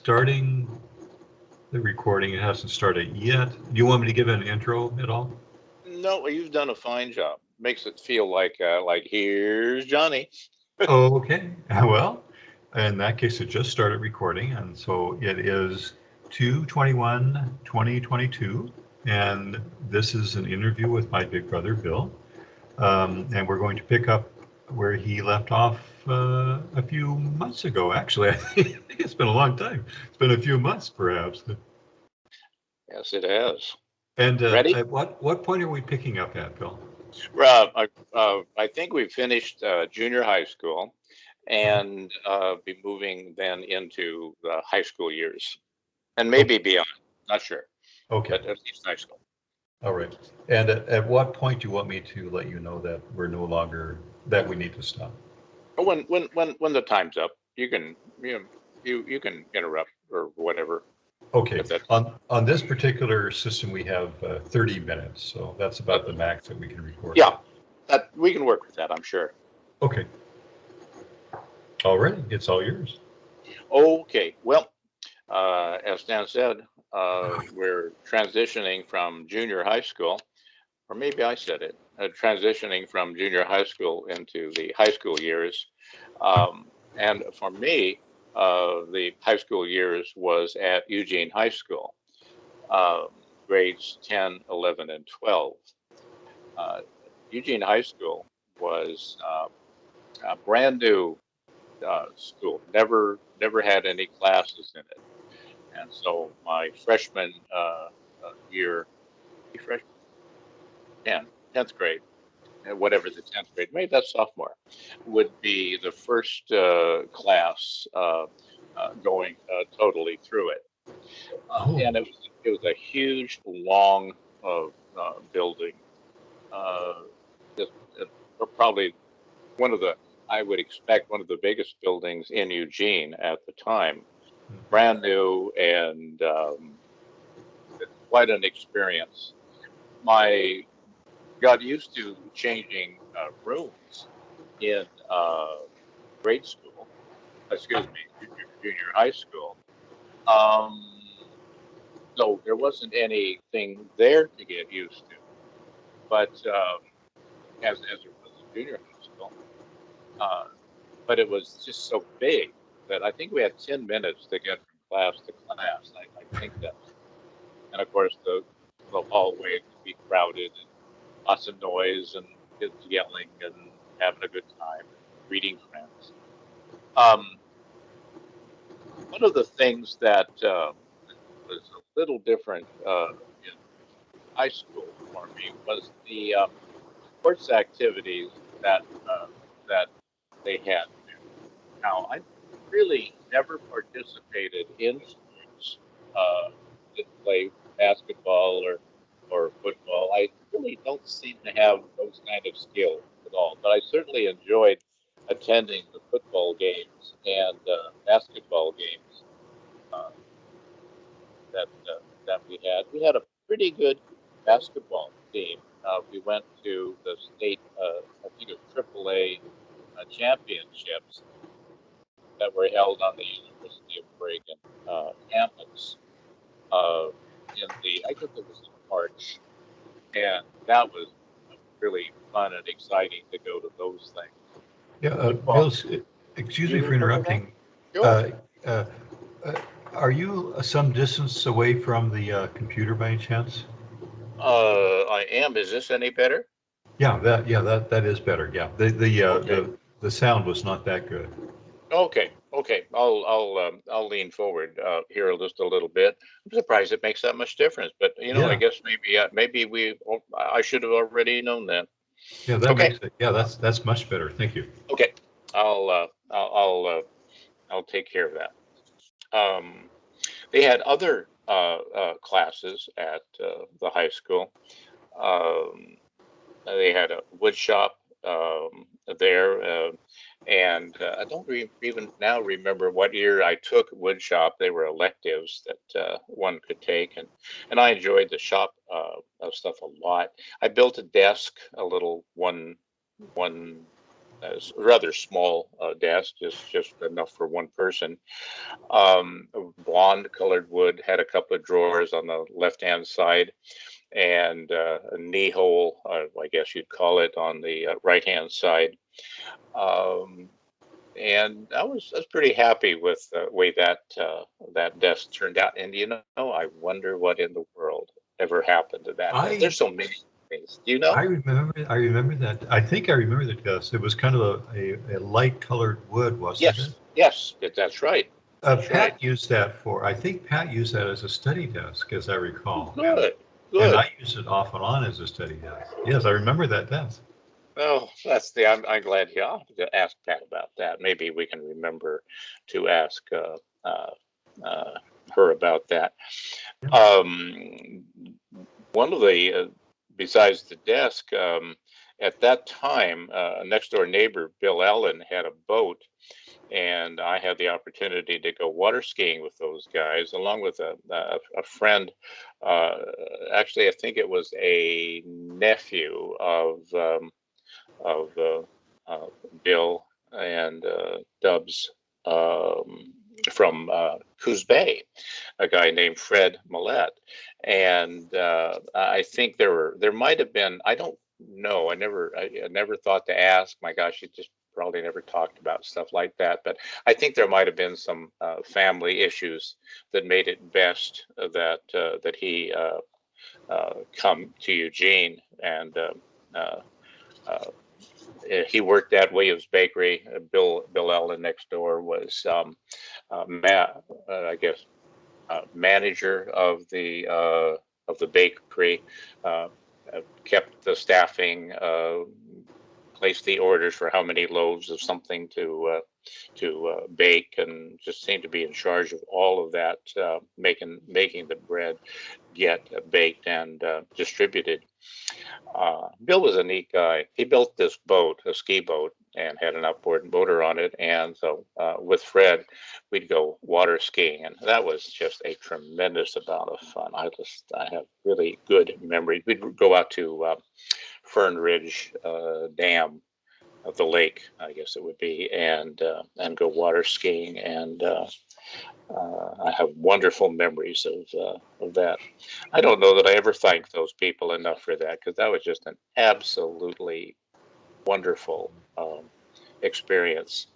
starting the recording. It hasn't started yet. Do you want me to give an intro at all? No, you've done a fine job. Makes it feel like here's Johnny. Okay. Well, in that case, it just started recording, and so it is 2/21/2022, and this is an interview with my big brother Bill, and we're going to pick up where he left off a few months ago. Actually, I think it's been a long time. It's been a few months, perhaps. Yes, it has. And Ready? at what point are we picking up at, Bill? I think we finished junior high school and be moving then into the high school years and Oh, maybe beyond. Not sure, okay. but at least high school. All right. And at what point do you want me to let you know that we're no longer, that we need to stop? But when the time's up, you can interrupt or whatever Okay. at that time. On this particular system, we have 30 minutes, so that's But about the max that we can record. yeah, that we can work with that, I'm sure. Okay. All right. It's all yours. Okay, well, as Dan said, we're transitioning from junior high school, or maybe I said it, transitioning from junior high school into the high school years. And for me, the high school years was at Eugene High School, um, grades 10, 11, and 12. Uh, Eugene High School was a brand new school, never had any classes in it. And so my freshman year, freshman 10, 10th grade, whatever the 10th grade, maybe that's sophomore, would be the first class going totally through it. Oh, And it was a huge, long building. Uh, just, probably one of the, I would expect one of the biggest buildings in Eugene at the time, brand new and quite an experience. My got used to changing rooms in grade school, excuse me, junior high school. Um, so there wasn't anything there to get used to. But as it was in junior high school, uh, but it was just so big that I think we had 10 minutes to get from class to class. I think that, and of course the hallway could be crowded and lots of noise and kids yelling and having a good time and greeting friends. Um, One of the things that was a little different in high school for me was the sports activities that they had there. Now, I really never participated in sports, didn't play basketball or football. I really don't seem to have those kind of skills at all, but I certainly enjoyed attending the football games and basketball games uh, that we had. We had a pretty good basketball team. We went to the state, I think it was AAA championships that were held on the University of Oregon campus uh, in I guess it was in March, and that was really fun and exciting to go to those things. yeah. Football, Bill, excuse do me you for remember that? interrupting. Sure. Uh, uh, uh, are you some distance away from the computer by any chance? I am. Is this any better? Yeah, that is better. Yeah, Okay. the sound was not that good. Okay. Okay. I'll lean forward here just a little bit. I'm surprised it makes that much difference, but I Yeah, guess maybe I should have already known that. yeah, that Okay. makes it. Yeah, that's much better. Thank you. Okay. I'll uh, I'll I'll, uh, I'll take care of that. They had other classes at the high school. Um, they had a wood shop there, and I don't even now remember what year I took wood shop. They were electives that one could take, and I enjoyed the shop stuff a lot. I built a desk, a little one rather small desk, just enough for one person. Blonde colored wood, had a couple of drawers on the left hand side, and a knee hole, I guess you'd call it, on the right hand side. Um, and I was pretty happy with the way that desk turned out. And I wonder what in the world ever happened to that desk. I There's so many things. Do you know? I remember that. I think I remember the desk. It was kind of a light colored wood, wasn't it? Yes, yes, that's right. That's right. Pat used that for, I think Pat used that as a study desk, as I recall. Good, And good. I used it off and on as a study desk. Yes, I remember that desk. Well, I'm glad you offered to ask Pat about that. Maybe we can remember to ask uh, uh, her about that. Yeah. Um, One of the, besides the desk, at that time, a next door neighbor, Bill Allen, had a boat, and I had the opportunity to go water skiing with those guys, along with a friend. Uh, Actually, I think it was a nephew of Bill and Dubs, from Coos Bay, a guy named Fred Millette. And I think there might have been, I don't know, I never thought to ask. My gosh, you just probably never talked about stuff like that. But I think there might have been some family issues that made it best that he come to Eugene. And uh, uh, he worked at Williams Bakery. Bill Allen next door was I guess manager of the bakery. Uh, Kept the staffing, placed the orders for how many loaves of something to bake, and just seemed to be in charge of all of that, making the bread get baked and distributed. Bill was a neat guy. He built this boat, a ski boat, and had an outboard motor on it. And so with Fred, we'd go water skiing, and that was just a tremendous amount of fun. I have really good memories. We'd go out to Fern Ridge Dam of the lake, I guess it would be, and go water skiing. And I have wonderful memories of that. I don't know that I ever thanked those people enough for that, because that was just an absolutely wonderful experience.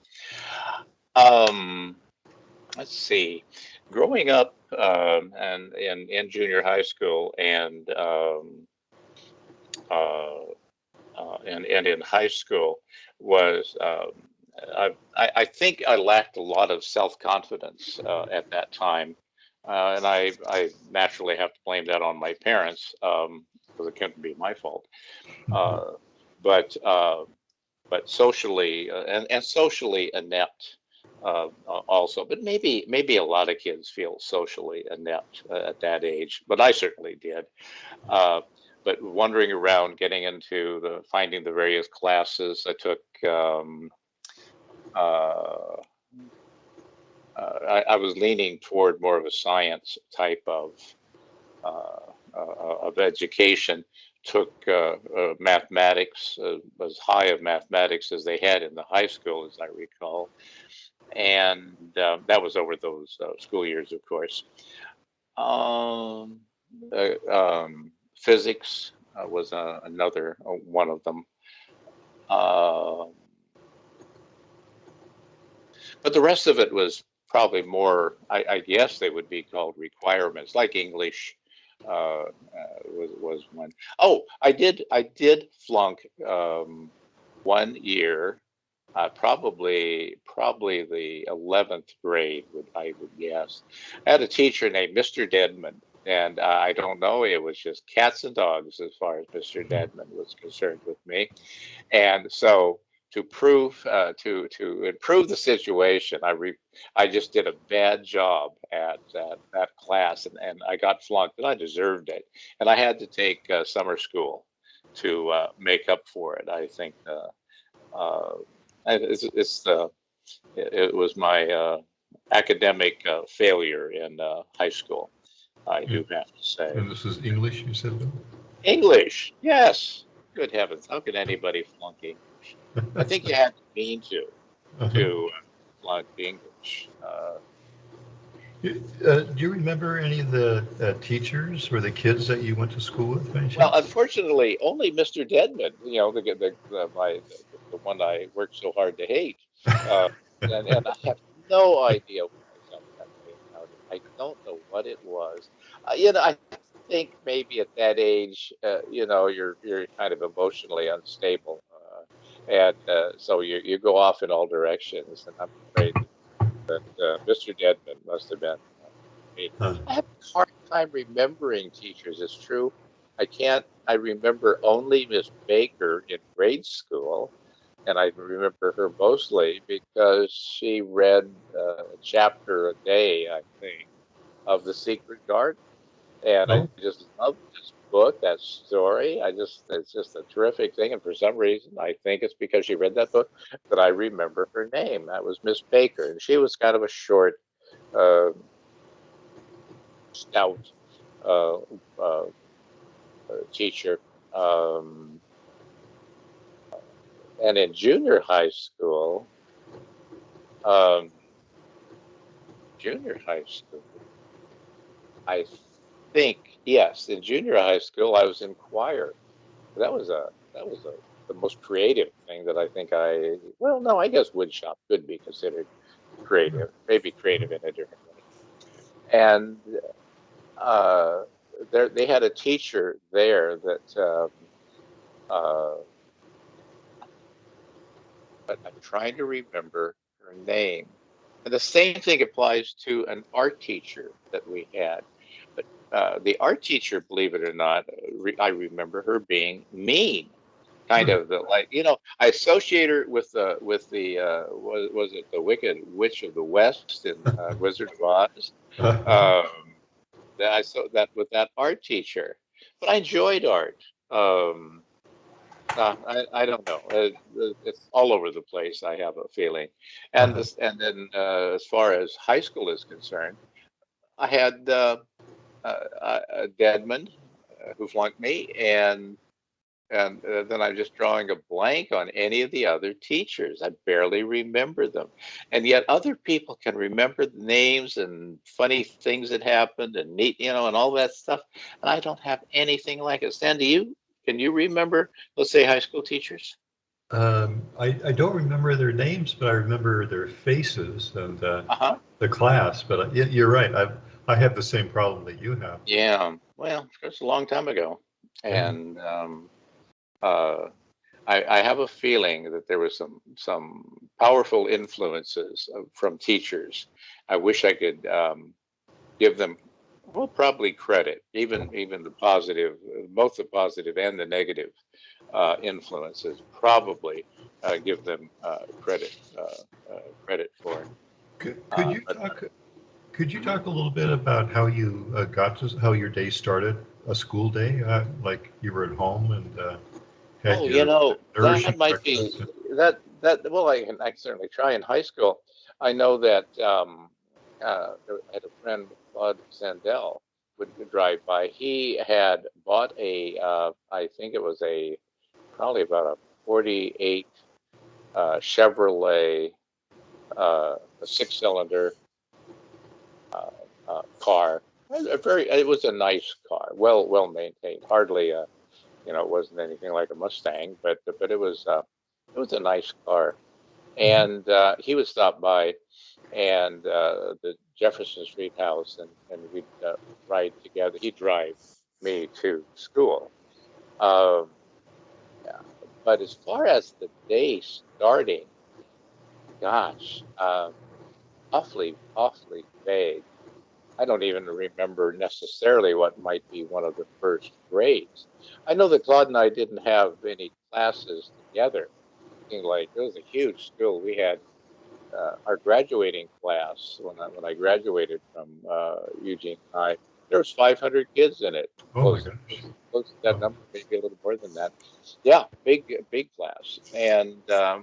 Um, let's see. Growing up and in junior high school uh, and in high school was I think I lacked a lot of self-confidence at that time, and I naturally have to blame that on my parents, because it couldn't be my fault. Mhm. Uh, but but socially and socially inept also. But maybe a lot of kids feel socially inept at that age, but I certainly did. Uh, but wandering around, getting into finding the various classes, I took. Uh, I was leaning toward more of a science type of education. Took mathematics, as high of mathematics as they had in the high school, as I recall, and that was over those school years, of course. Um, Physics was another one of them. Uh, but the rest of it was probably more, I guess they would be called requirements, like English was one. Oh, I did flunk one year, probably the 11th grade, I would guess. I had a teacher named Mr. Deadman, and I don't know, it was just cats and dogs as far as Mr. Deadman was concerned with me. And so to improve the situation, I just did a bad job at that class, and I got flunked, and I deserved it. And I had to take summer school to make up for it. I think uh, it was my academic failure in high school, I do And, have to say. and this is English, you said, Bill? English, yes. Good heavens, how can anybody flunking? I think you had to mean to Uh-huh. to flunk English. Do you remember any of the teachers or the kids that you went to school with, by any Well, chance? unfortunately, only Mr. Deadman, the one I worked so hard to hate, uh, and I have no idea why that came out. I don't know what it was. I think maybe at that age, you're kind of emotionally unstable, and so you go off in all directions. And I'm afraid that Mr. Deadman must have been. Me. Uh, I have a hard time remembering teachers. It's true. I can't. I remember only Miss Baker in grade school, and I remember her mostly because she read a chapter a day, I think, of The Secret Garden, and I oh, just love this book, that story. It's just a terrific thing, and for some reason, I think it's because she read that book that I remember her name. That was Miss Baker, and she was kind of a short. Uh, Stout uh, uh, teacher. Um, and in junior high school, um, junior high school, I think yes, in junior high school I was in choir. That was the most creative thing that I think I. Well, no, I guess woodshop could be considered creative, maybe creative in a different way. And uh, there they had a teacher there that. Uh, but I'm trying to remember her name. And the same thing applies to an art teacher that we had. But the art teacher, believe it or not, I remember her being mean. Kind hmm. of the like, I associate her with the was it the Wicked Witch of the West in Wizard of Oz? Um, that I saw that with that art teacher, but I enjoyed art. Um, I don't know. It's all over the place. I have a feeling, and Uh-huh. this, and then as far as high school is concerned, I had Deadman who flunked me, and then I'm just drawing a blank on any of the other teachers. I barely remember them, and yet other people can remember the names and funny things that happened and neat, and all that stuff. And I don't have anything like it. Sandy, can you remember, let's say, high school teachers? I don't remember their names, but I remember their faces and Uh-huh. the class. But you're right. I have the same problem that you have. Yeah. Well, it's a long time ago, Yeah. and uh, I have a feeling that there was some powerful influences from teachers. I wish I could give them, well, probably credit, even the positive, both the positive and the negative influences. Probably give them credit for. Could you But talk? Could you mhm. talk a little bit about how you got to how your day started, a school day, like you were at home and had Oh, your that nourishing might breakfast? be that. Well, I can certainly try. In high school, I know that I had a friend, Claude Sandell, would drive by. He had bought I think it was probably about a 48 Chevrolet, a six-cylinder uh, car. It was a nice car, well maintained. Hardly it wasn't anything like a Mustang, but it was a nice car. Mhm. And he would stop by and the Jefferson Street house, and we'd ride together. He'd drive me to school. Um, yeah. But as far as the day starting, gosh, awfully vague. I don't even remember necessarily what might be one of the first grades. I know that Claude and I didn't have any classes together. Like it was a huge school. We had our graduating class when I graduated from Eugene High. There was 500 kids in it, Oh my close gosh. close to that Oh, number, maybe a little more than that. Yeah, big class, and uh,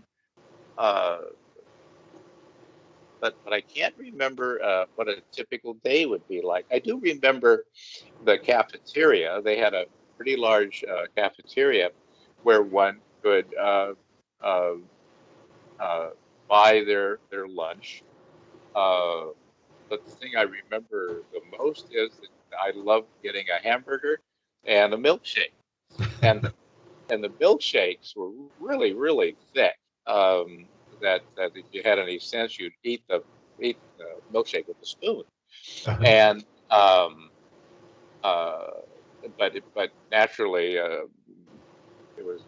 but I can't remember what a typical day would be like. I do remember the cafeteria. They had a pretty large cafeteria where one could uh, buy their lunch. Uh, but the thing I remember the most is that I loved getting a hamburger and a milkshake, and the milkshakes were really really thick. Um, that if you had any sense, you'd eat the milkshake with a spoon. And uh, but naturally, it was,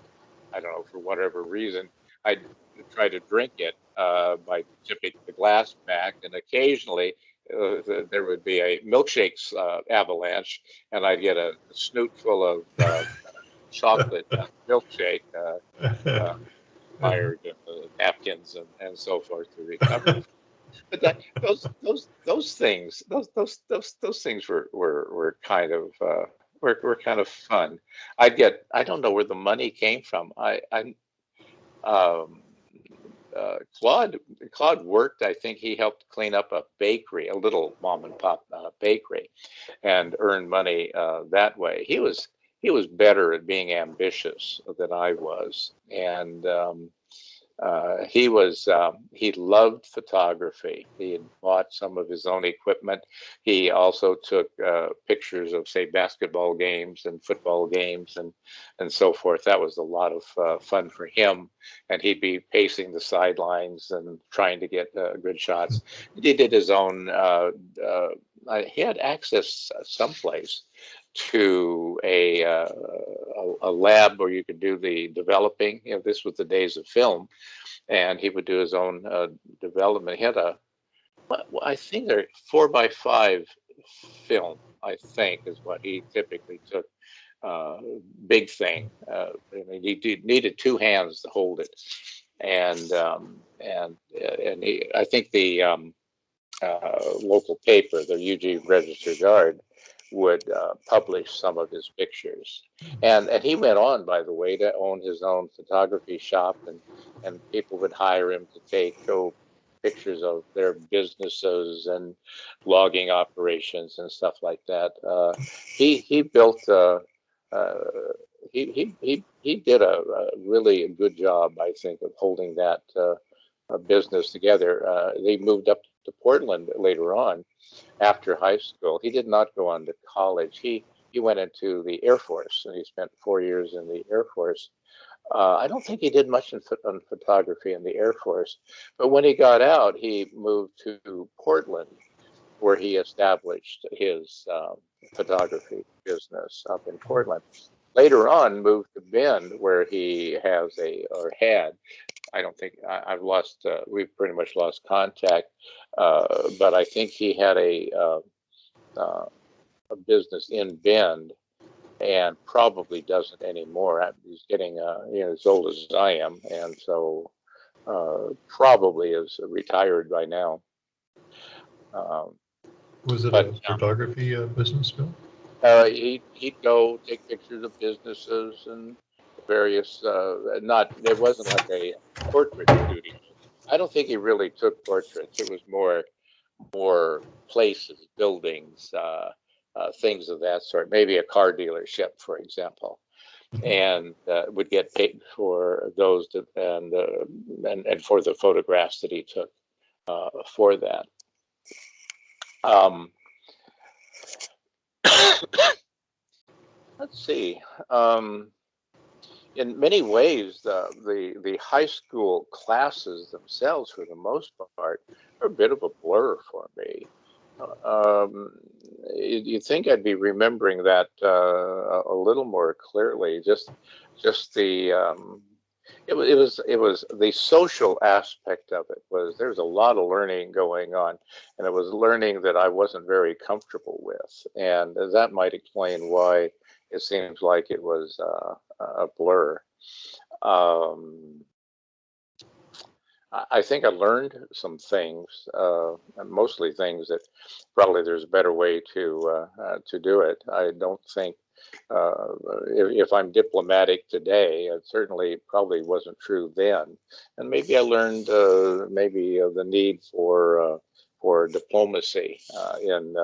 I don't know, for whatever reason, I try to drink it by tipping the glass back, and occasionally there would be a milkshakes avalanche, and I'd get a snoot full of chocolate milkshake, uh, required napkins and so forth to recover. But those things, those things were kind of were kind of fun. I don't know where the money came from. Um, Claude worked. I think he helped clean up a bakery, a little mom and pop bakery, and earned money that way. He was better at being ambitious than I was, and he loved photography. He had bought some of his own equipment. He also took pictures of, say, basketball games and football games and so forth. That was a lot of fun for him, and he'd be pacing the sidelines and trying to get good shots. He did his own. He had access someplace to a lab where you could do the developing. This was the days of film, and he would do his own development. He had I think they're 4x5 film, I think, is what he typically took. Big thing. I mean, he needed two hands to hold it, and I think the local paper, the UG Register Guard, would publish some of his pictures. And he went on, by the way, to own his own photography shop, and people would hire him to go pictures of their businesses and logging operations and stuff like that. He built. Uh, he did a really good job, I think, of holding that business together. They moved up to Portland later on after high school. He did not go on to college. He went into the Air Force, and he spent 4 years in the Air Force. I don't think he did much on photography in the Air Force, but when he got out, he moved to Portland, where he established his photography business up in Portland. Later on, moved to Bend, where he has or had. I don't think I've lost. We've pretty much lost contact, but I think he had a business in Bend, and probably doesn't anymore. He's getting as old as I am, and so probably is retired by now. Was it But a photography business, Bill? he'd go take pictures of businesses and various. It wasn't like a portrait studio. I don't think he really took portraits. It was more places, buildings, things of that sort. Maybe a car dealership, for example, and would get paid for those and for the photographs that he took for that. Let's see. In many ways, the high school classes themselves, for the most part, are a bit of a blur for me. You'd think I'd be remembering that a little more clearly. Just the it was the social aspect of it. There's a lot of learning going on, and it was learning that I wasn't very comfortable with, and that might explain why it seems like it was a blur. Um, I think I learned some things, mostly things that probably there's a better way to do it. I don't think if I'm diplomatic today, it certainly probably wasn't true then, and maybe I learned maybe the need for diplomacy in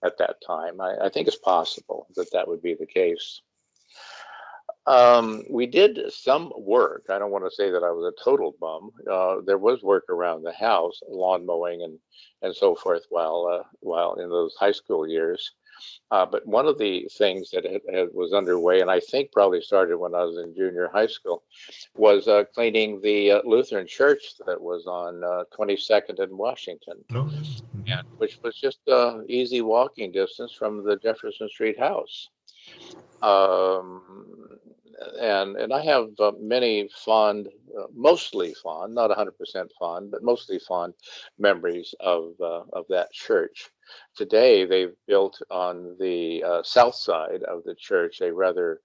at that time. I think it's possible that would be the case. We did some work. I don't want to say that I was a total bum. There was work around the house, lawn mowing and so forth while in those high school years. But one of the things that was underway, and I think probably started when I was in junior high school, was cleaning the Lutheran church that was on 22nd and Washington, Oh, yeah. and which was just easy walking distance from the Jefferson Street house. Um, and I have many fond, mostly fond, not 100% fond, but mostly fond memories of that church. Today, they've built on the south side of the church a rather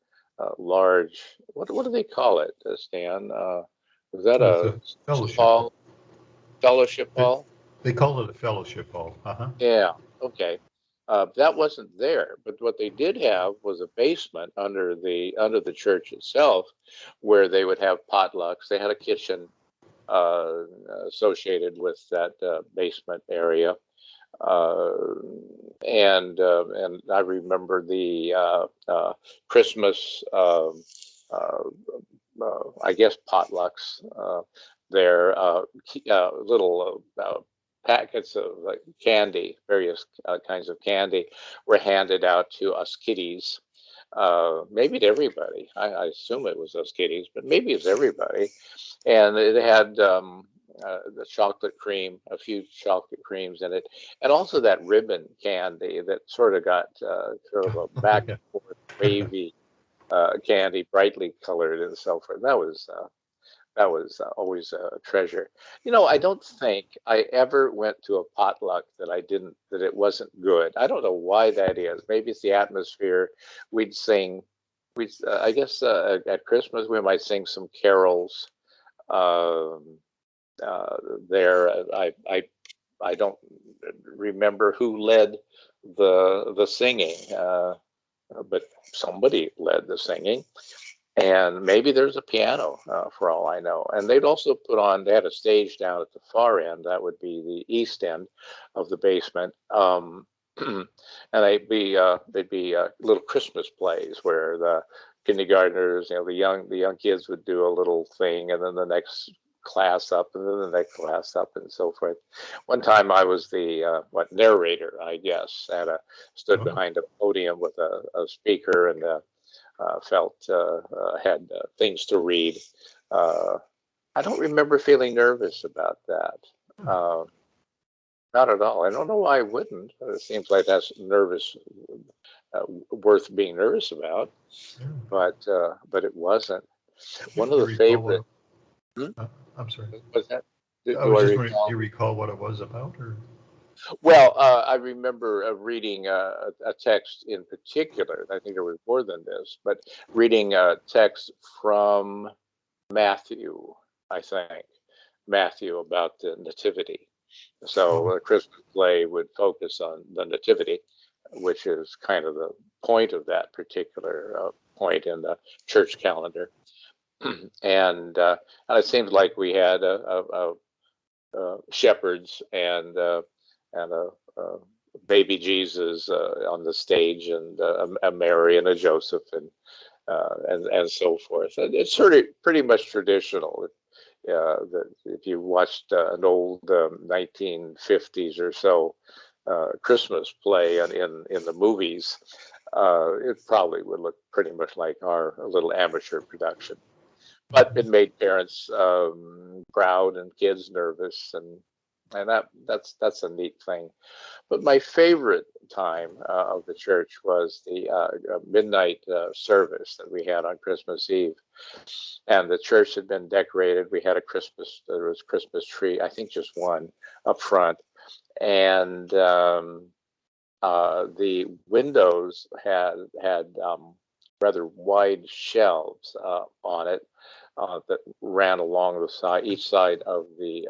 large, what do they call it, Stan? Is that It's a a fellowship. hall, fellowship They, hall? they call it a fellowship hall. Uh-huh. Yeah, okay. That wasn't there, but what they did have was a basement under the church itself, where they would have potlucks. They had a kitchen uh, associated with that basement area, uh, and I remember the Christmas, I guess potlucks there, little packets of like candy, various kinds of candy, were handed out to us kiddies. Maybe to everybody. I assume it was us kiddies, but maybe it's everybody. And it had the chocolate cream, a few chocolate creams in it, and also that ribbon candy that sort of got sort of a back Yeah. and forth wavy candy, brightly colored and so forth. That was always a treasure. I don't think I ever went to a potluck that it wasn't good. I don't know why that is. Maybe it's the atmosphere. We'd sing, I guess at Christmas we might sing some carols. Um, uh, there, I don't remember who led the singing, but somebody led the singing, and maybe there's a piano for all I know. And they'd also they had a stage down at the far end. That would be the east end of the basement. And they'd be little Christmas plays where the kindergartners, the young kids would do a little thing, and then the next class up, and then the next class up, and so forth. One time I was the narrator, I guess, stood Oh, behind a podium with a speaker and felt had things to read. Uh, I don't remember feeling nervous about that. Uh, Not at all. I don't know why I wouldn't. It seems like that's worth being nervous about, yeah. but it wasn't. Do One of you the recall favorite. what? Hmm? I'm sorry. Was that? Do, I do was I just wondering, do recall? you recall what it was about, or? Well, I remember reading a text in particular. I think there was more than this, but reading a text from Matthew, I think, Matthew about the nativity. So Oh, a Christmas play would focus on the nativity, which is kind of the point of that particular point in the church calendar. And it seems like we had shepherds and a baby Jesus on the stage, and a Mary and a Joseph, and so forth. And it's sort of pretty much traditional. That if you watched an old 1950s or so Christmas play in the movies, it probably would look pretty much like our little amateur production. But it made parents proud and kids nervous, and that's a neat thing. But my favorite time of the church was the midnight service that we had on Christmas Eve, and the church had been decorated. We had there was Christmas tree, I think just one up front, and the windows had rather wide shelves on it that ran along the side, each side of the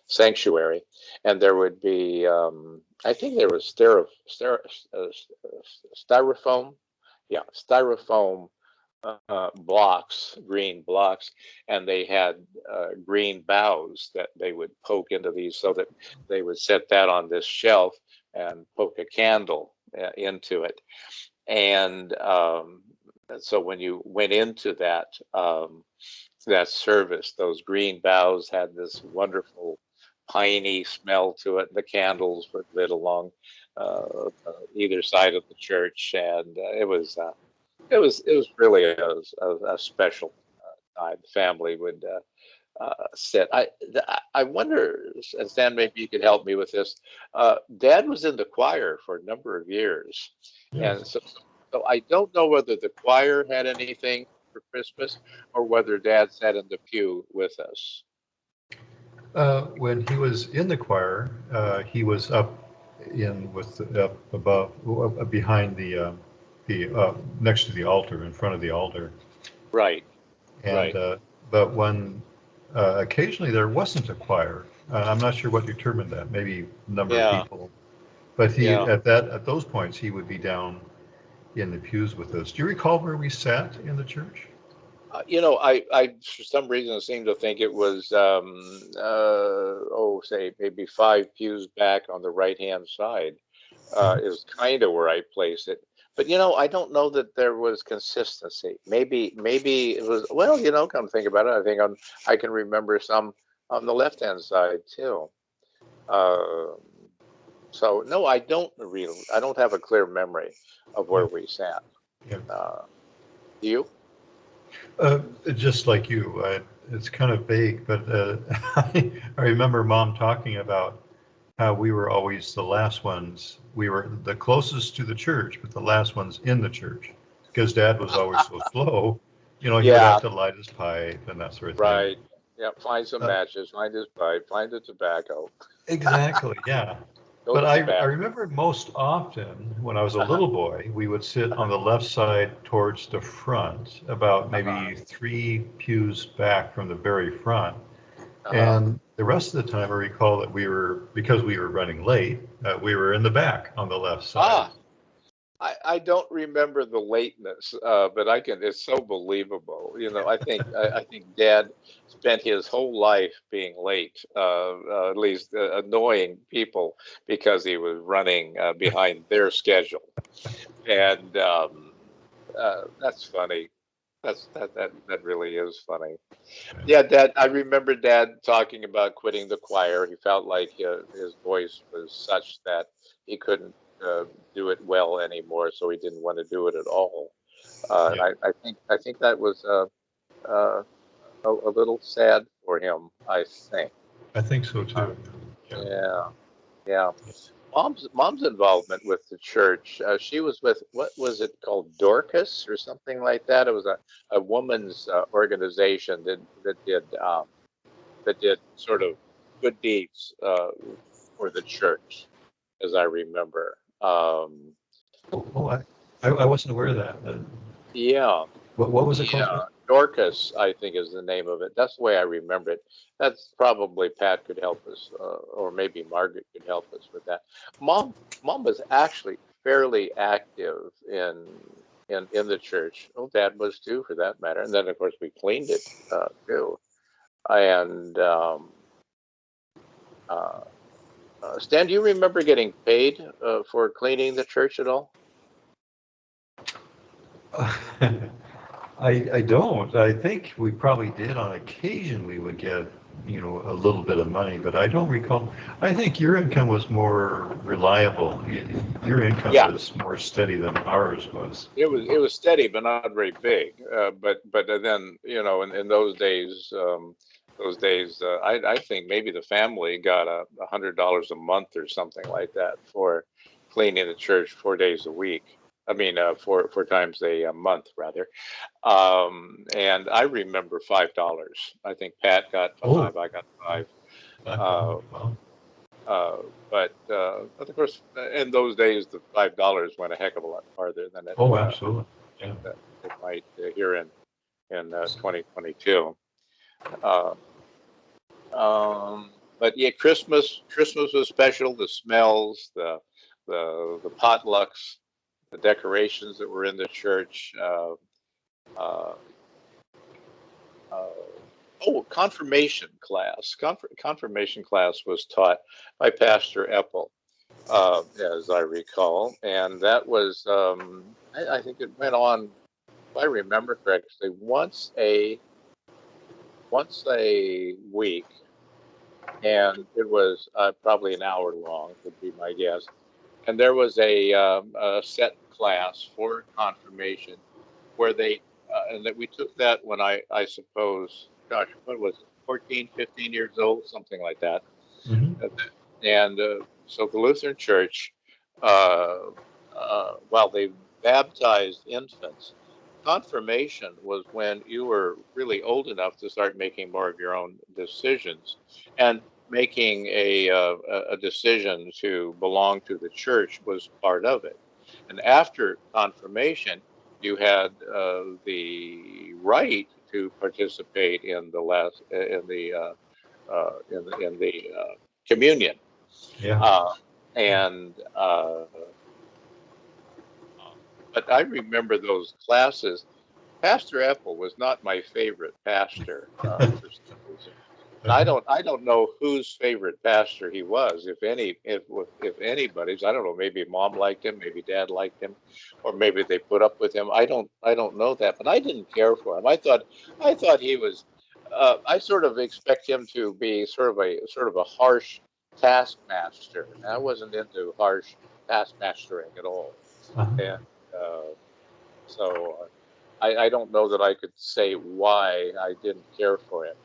sanctuary, and there would be, I think there was styrofoam, yeah, styrofoam blocks, green blocks, and they had green boughs that they would poke into these, so that they would set that on this shelf and poke a candle into it. And so when you went into that service, those green boughs had this wonderful piney smell to it. The candles were lit along either side of the church, and it was really a special time. The family would sit. I wonder, and Stan, maybe you could help me with this. Dad was in the choir for a number of years, and Yes. so I don't know whether the choir had anything for Christmas or whether Dad sat in the pew with us. When he was in the choir, he was up up above, behind the next to the altar, in front of the altar. Right, And right. but when occasionally there wasn't a choir, I'm not sure what determined that. Maybe number of Yeah, people. But he yeah. at those points he would be down in the pews with us. Do you recall where we sat in the church? I for some reason seem to think it was, say maybe 5 pews back on the right hand side. Is kind of where I place it. But I don't know that there was consistency. Maybe it was. Well, come think about it. I think I can remember some on the left hand side too. Uh, so no, I don't really. I don't have a clear memory of Yeah, where we sat. yeah. Uh, do you? Uh, just like you, it's kind of vague, but I remember Mom talking about how we were always the last ones. We were the closest to the church, but the last ones in the church, because Dad was always so slow. He would have Yeah. to light his pipe and that sort of thing. Right. Yeah. Find some Uh, matches. Find his pipe. Find the tobacco. exactly, yeah. Go But to I tobacco. remember most often when I was a Uh-huh. little boy, we would sit on the left side towards the front, about Uh-huh. maybe 3 pews back from the very front. Uh-huh. And the rest of the time, I recall that because we were running late, we were in the back on the left side. Ah, I don't remember the lateness, but I can. It's so believable. I think Dad spent his whole life being late, at least annoying people because he was running behind their schedule, and that's funny. That really is funny. Yeah, Dad. I remember Dad talking about quitting the choir. He felt like his voice was such that he couldn't uh, do it well anymore, so he didn't want to do it at all. And Yeah, I think that was uh, a little sad for him. I think. I think so Uh, too. Yeah. yeah, yeah. Mom's involvement with the church. She was with, what was it called, Dorcas or something like that. It was a woman's organization that did sort of good deeds for the church, as I remember. Oh, I wasn't aware of that. Yeah, What was it called again? yeah. Dorcas, I think, is the name of it. That's the way I remember it. That's probably Pat could help us, or maybe Margaret could help us with that. Mom, Mom was actually fairly active in the church. Oh, Dad was too, for that matter. And then, of course, we cleaned it too. And uh, Stan, do you remember getting paid for cleaning the church at all? I don't. I think we probably did on occasion. We would get, a little bit of money, but I don't recall. I think your income was more reliable. Your income Yeah, was more steady than ours was. it was steady, but not very big. But then in those days, I think maybe the family got $100 a month or something like that for cleaning the church 4 days a week. I mean, four times a month rather. And I remember $5. I think Pat got Oh, five. I got five. Uh, $5. Wow. uh, but of course, in those days, the $5 went a heck of a lot farther than it Oh, absolutely. Yeah. it might here in 2022. Uh, but yeah, Christmas was special. The smells, the potlucks, the decorations that were in the church. Uh, uh, confirmation class. Confirmation class was taught by Pastor Eppel, as I recall, and that was I think it went on if I remember correctly, once a week, and it was probably an hour long, would be my guess. And there was a set class for confirmation where and that we took that when I suppose, gosh, what was it, 14, 15 years old, something like that. Mhm. And so the Lutheran Church, uh, while they baptized infants, confirmation was when you were really old enough to start making more of your own decisions, and making a decision to belong to the church was part of it. And after confirmation, you had the right to participate in the communion. Yeah. Uh, and But I remember those classes. Pastor Epple was not my favorite pastor for some reason. And I don't know whose favorite pastor he was, if anybody's. I don't know. Maybe mom liked him, maybe dad liked him, or maybe they put up with him. I don't know that, but I didn't care for him. I thought he was. I sort of expect him to be sort of a harsh taskmaster. And I wasn't into harsh taskmastering at all. Uh-huh. And uh, so I don't know that I could say why I didn't care for him.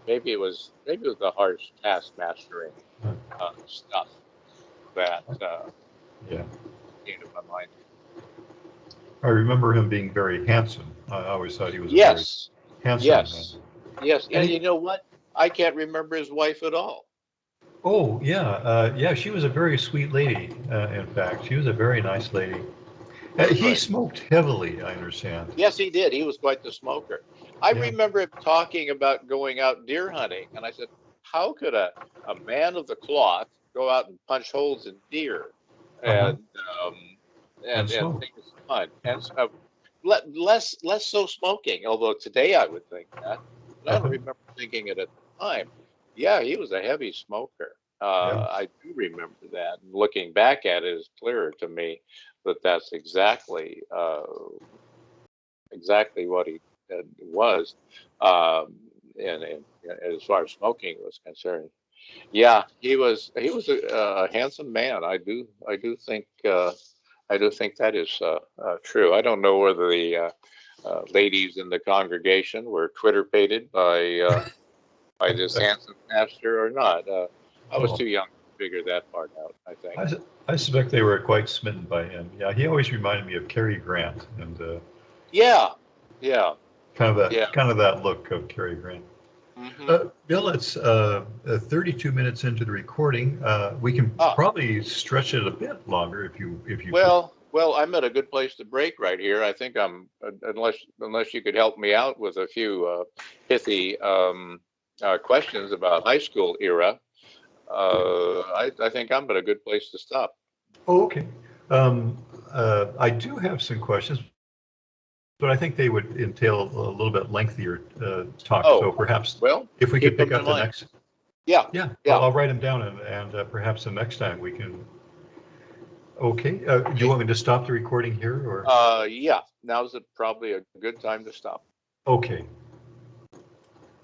Maybe it was the harsh taskmastering stuff that Yeah. came to my mind. I remember him being very handsome. I always thought he was a very Yes, handsome man. yes, yes. And And you know what? I can't remember his wife at all. oh, yeah, yeah, she was a very sweet lady, in fact. She was a very nice lady. He Right. smoked heavily, I understand. Yes, he did. He was quite the smoker. I Yeah. remember him talking about going out deer hunting, and I said, "How could a man of the cloth go out and punch holes in deer Uh-huh. and um, And and smoke. think it's fun?" And less so smoking. Although today I would think that, but I don't Uh-huh. remember thinking it at the time. Yeah, he was a heavy smoker. Yeah. I do remember that. And looking back at it is clearer to me that that's exactly what he was, um, and as far as smoking was concerned. Yeah, he was a handsome man. I do think that is true. I don't know whether the ladies in the congregation were Twitter-pated by this handsome pastor or not. I was Oh, too young to figure that part out, I think. I, I suspect they were quite smitten by him. Yeah, he always reminded me of Cary Grant and Yeah, yeah, yeah. kind of that look of Cary Grant. Hmm. Bill, it's 32 minutes into the recording. We can Ah, probably stretch it a bit longer if you prefer. well, I'm at a good place to break right here. I think unless you could help me out with a few pithy questions about high school era. I think I'm at a good place to stop. Oh, okay. Um, I do have some questions, but I think they would entail a little bit lengthier talk. So Oh, perhaps well, if we could keep pick them in up the mind. next, Yeah, yeah, yeah. I'll write them down and perhaps the next time we can. Okay. Do you Okay. want me to stop the recording here or? Yeah. Now's probably a good time to stop. Okay.